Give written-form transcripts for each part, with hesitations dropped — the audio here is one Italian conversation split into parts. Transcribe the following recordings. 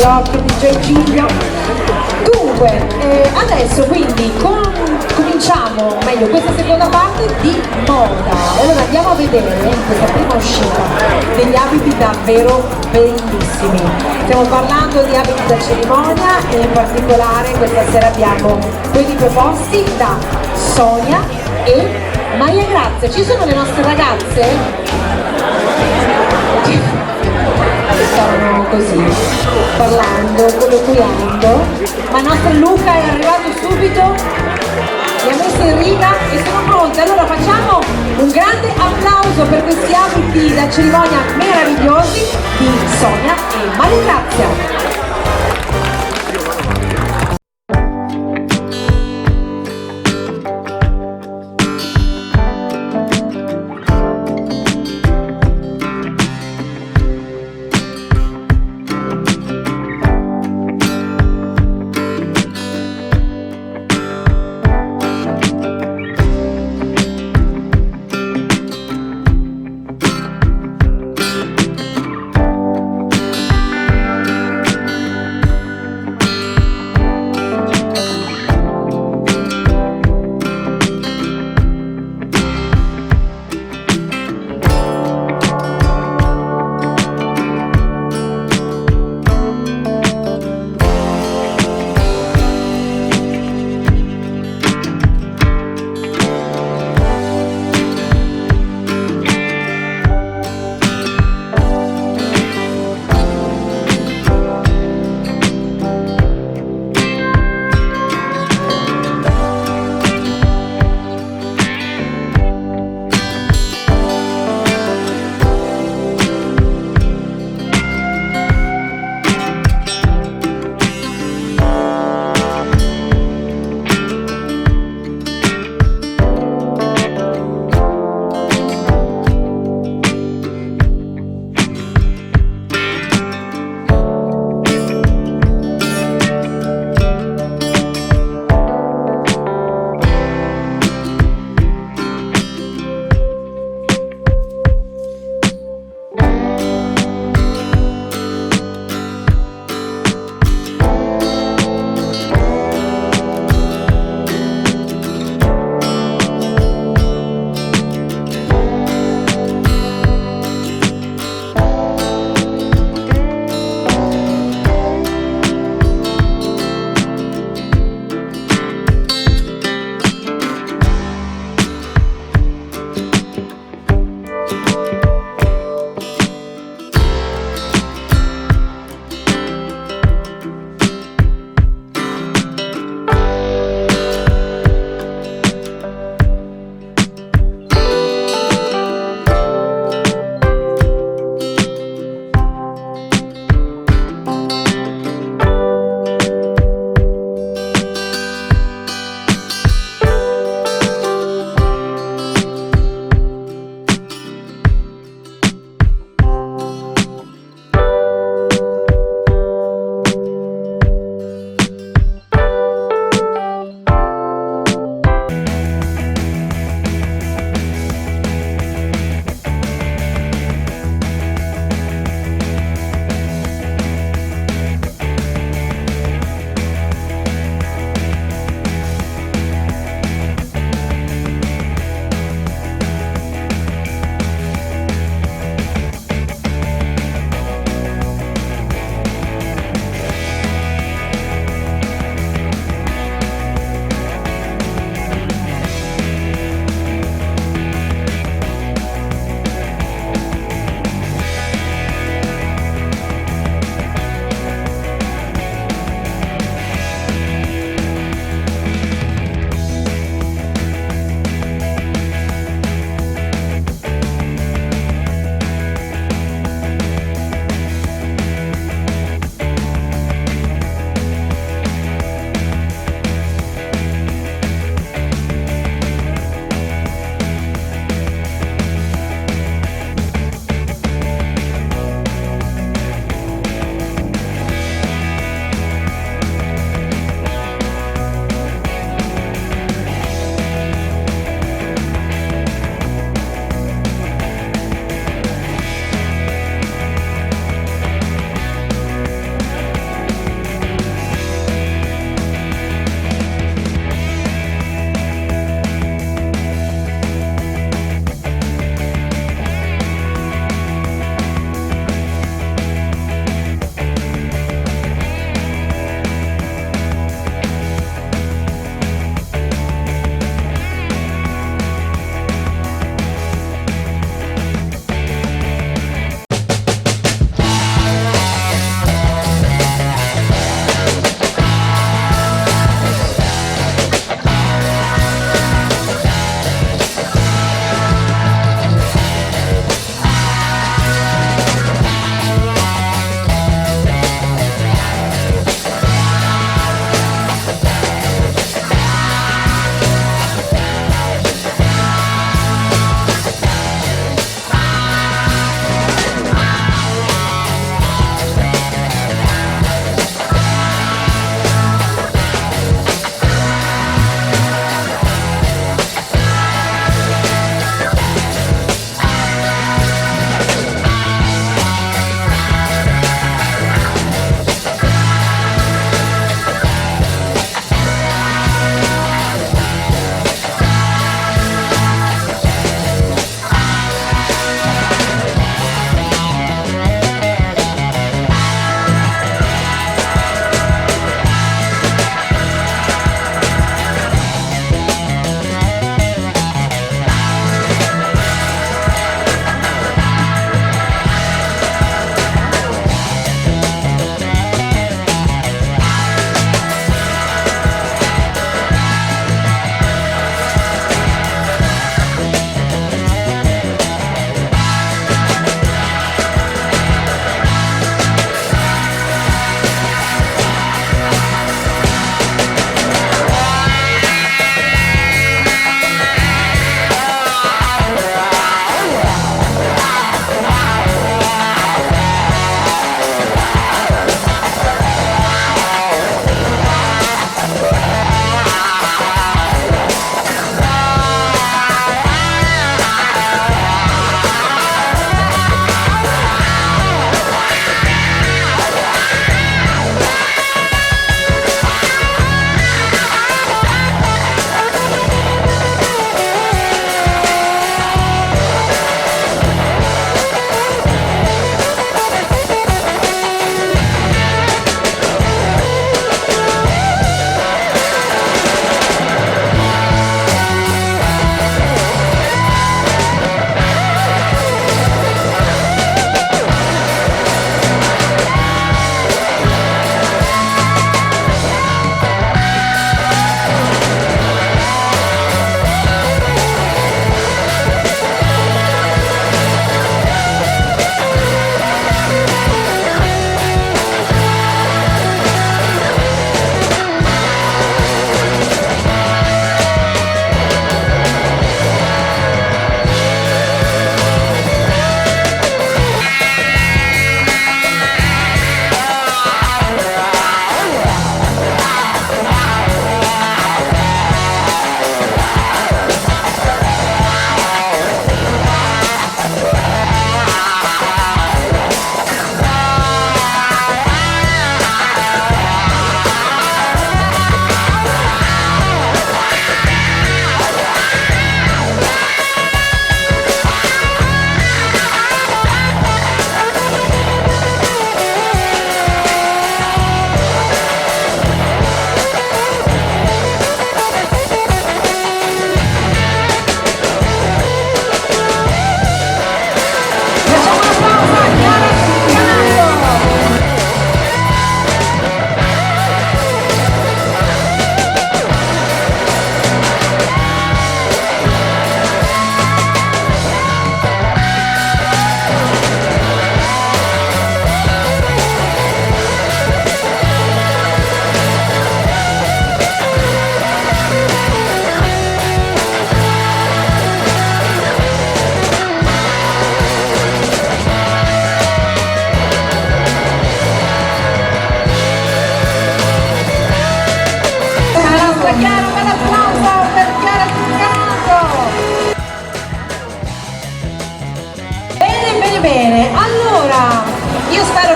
l'occhio di Giorgio. Dunque, adesso quindi cominciamo, meglio, questa seconda parte di moda. Allora andiamo a vedere in questa prima uscita degli abiti davvero bellissimi. Stiamo parlando di abiti da cerimonia e in particolare questa sera abbiamo quelli proposti da Sonia e Maria Grazia. Ci sono le nostre ragazze? Stavano così parlando, colloquiando, ma il nostro Luca è arrivato subito, li ha messi in riga e sono pronti. Allora facciamo un grande applauso per questi abiti da cerimonia meravigliosi di Sonia e Maria Grazia.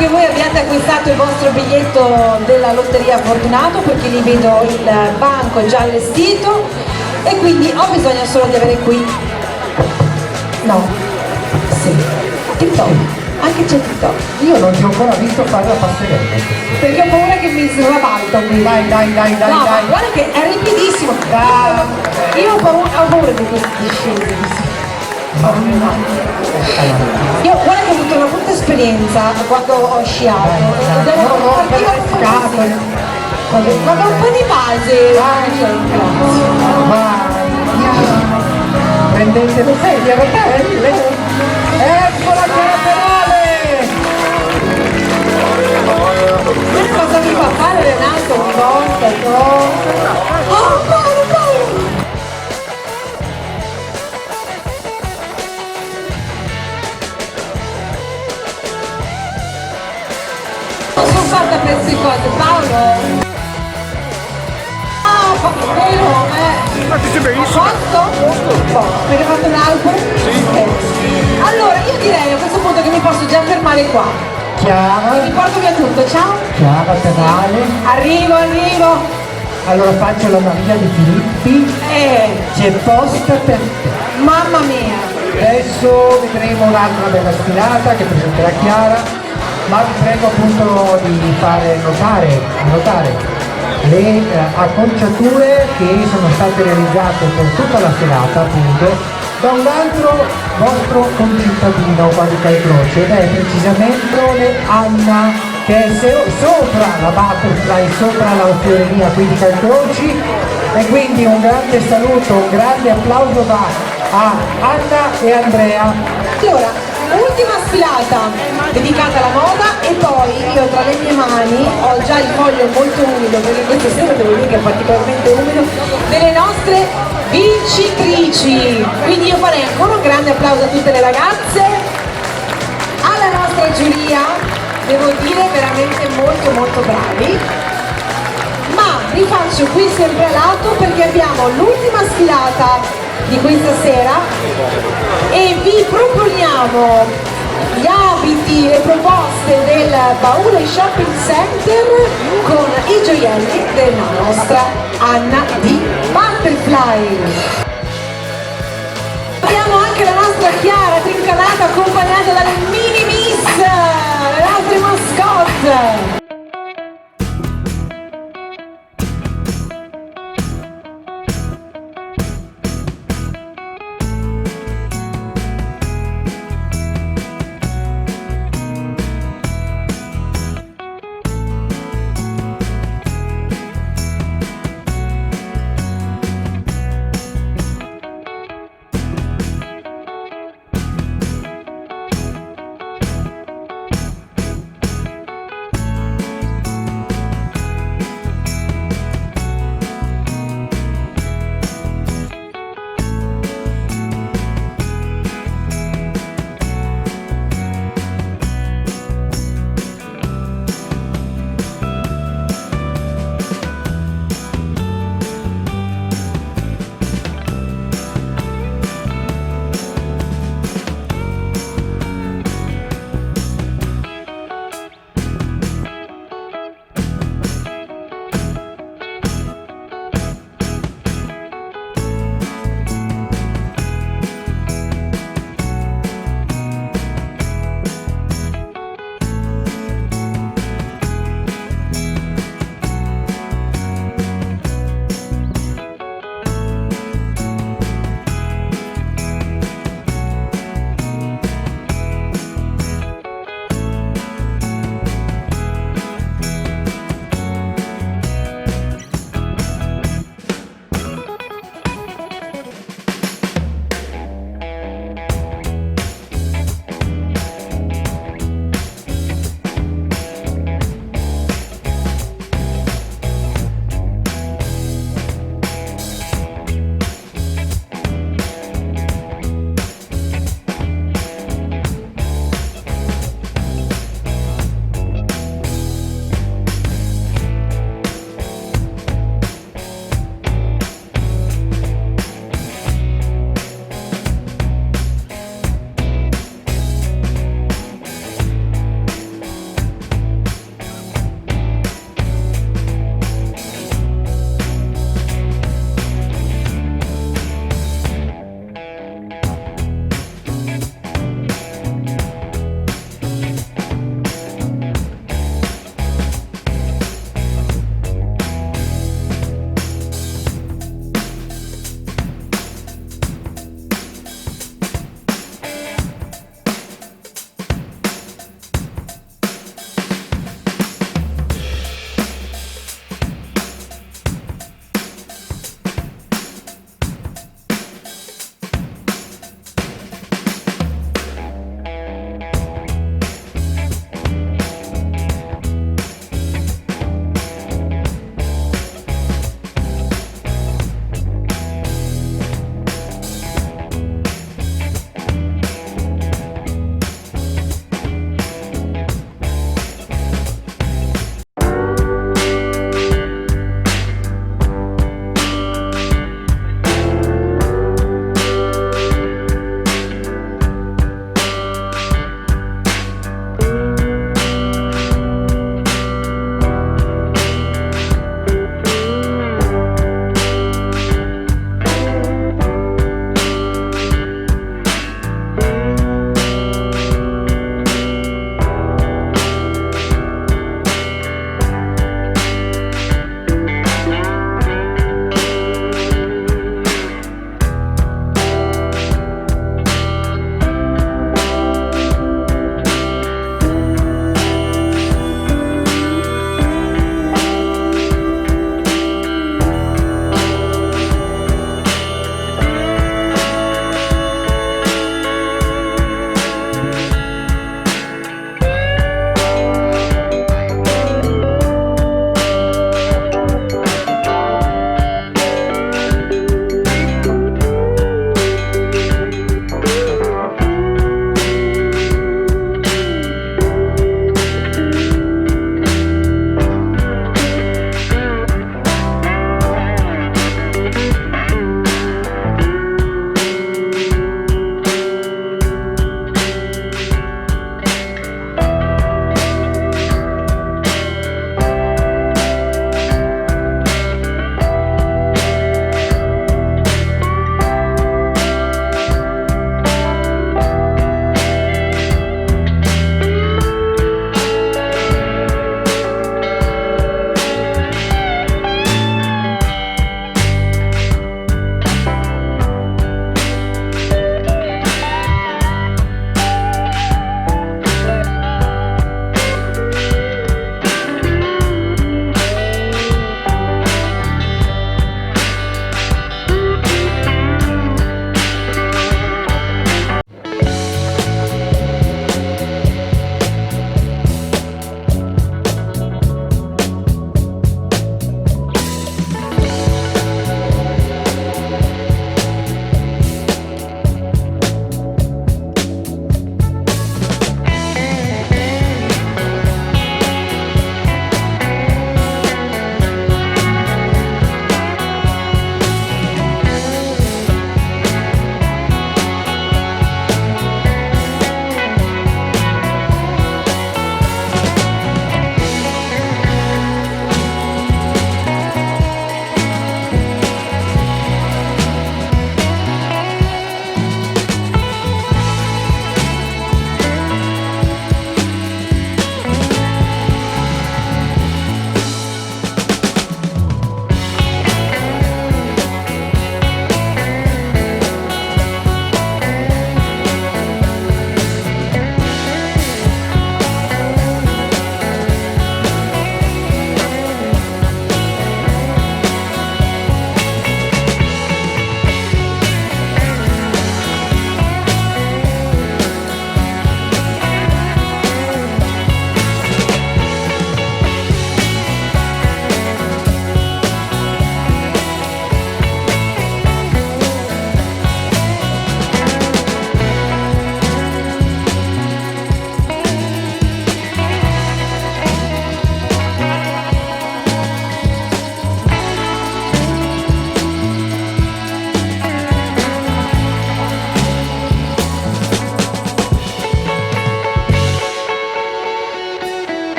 che voi abbiate acquistato il vostro biglietto della Lotteria Fortunato, perché lì vedo il banco già allestito e quindi ho bisogno solo di avere qui, no, sì, TikTok, anche c'è TikTok. Io non ti ho ancora visto fare la passerella. Perché ho paura che mi sravalto qui. Dai, no, dai. guarda che è ripidissimo. Io ho paura di questi discesi. Io guarda che ho avuto una brutta esperienza quando ho sciato. Vabbè, un po' di base. Prendete le sedie, eccola che Ma cosa mi fa fare Renato ogni volta? Oh, Paolo! Sono fatta per queste cose, Paolo! Ah, vero, Ma ti sembra benissimo? Posto? Perché ho fatto un album? Sì. Allora, io direi a questo punto che mi posso già fermare qua. Chiara. E vi porto via tutto, ciao! Chiara Pedale. Arrivo! Allora faccio la Maria di Filippi. C'è posto per te. Mamma mia! Adesso vedremo un'altra bella sfilata che presenterà Chiara, ma vi prego appunto di fare notare le acconciature che sono state realizzate per tutta la serata appunto da un altro vostro concittadino qua di Calcroci, ed è precisamente Anna, che è sopra la butterfly, sopra la fioreria qui di Calcroci, e quindi un grande saluto, un grande applauso va a Anna e Andrea. Allora, ultima sfilata dedicata alla moda, e poi io tra le mie mani ho già il foglio molto umido, perché questa sera devo dire che è particolarmente umido, delle nostre vincitrici. Quindi io farei ancora un grande applauso a tutte le ragazze, alla nostra giuria, devo dire veramente molto bravi. Ma vi faccio qui sempre a lato perché abbiamo l'ultima sfilata di questa sera e vi proponiamo gli abiti, le proposte del Baule Shopping Center con i gioielli della nostra Anna di Butterfly. Abbiamo anche la nostra Chiara trincanata accompagnata dalle mini miss, le nostre mascotte.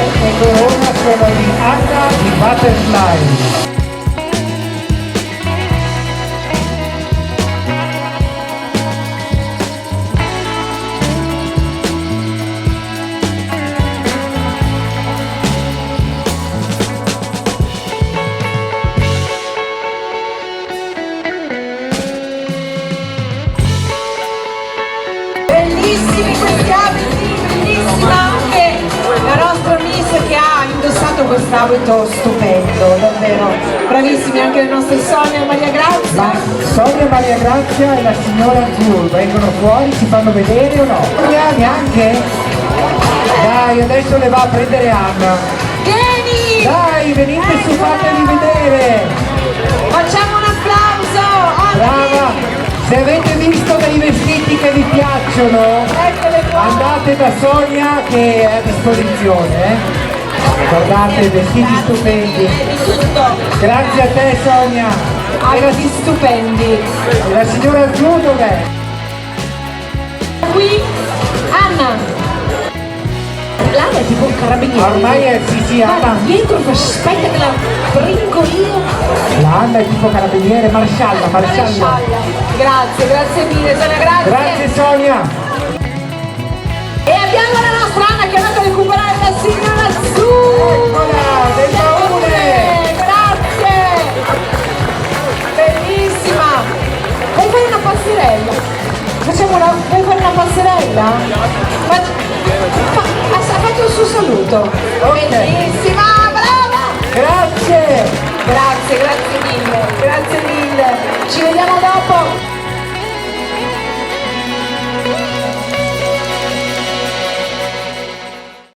e corona sono di Anna di Butterfly. Bellissimi questi abiti, bellissima anche la nostra Miss che ha indossato quest'abito stupendo, davvero bravissimi anche le nostre Sonia e Maria Grazia. Ma Sonia e Maria Grazia e la signora Zul vengono fuori, si fanno vedere o no? Sonia neanche? Dai, adesso le va a prendere Anna. Vieni! Dai, venite su, fatevi vedere! Facciamo un applauso! Brava! Se avete visto dei vestiti che vi piacciono, Eccole qua! andate da Sonia che è a disposizione. Guardate, vestiti stupendi. Di tutto! Grazie a te Sonia. Abiti stupendi! E la signora Giù dov'è? Qui Anna! L'Anna è tipo un carabiniere. Ormai è sì, Guarda, Anna. dietro, aspetta che la brinco io. La Anna è tipo carabiniere, marescialla. Grazie mille Sonia, grazie. Grazie Sonia. E abbiamo la nostra Anna che è andata a recuperare la signora Su. Eccola, del baule. Grazie. Bellissima. Vuoi fare una passerella? Vuoi fare una passerella? Faccio il suo saluto. Bellissima, brava. Grazie. Grazie mille.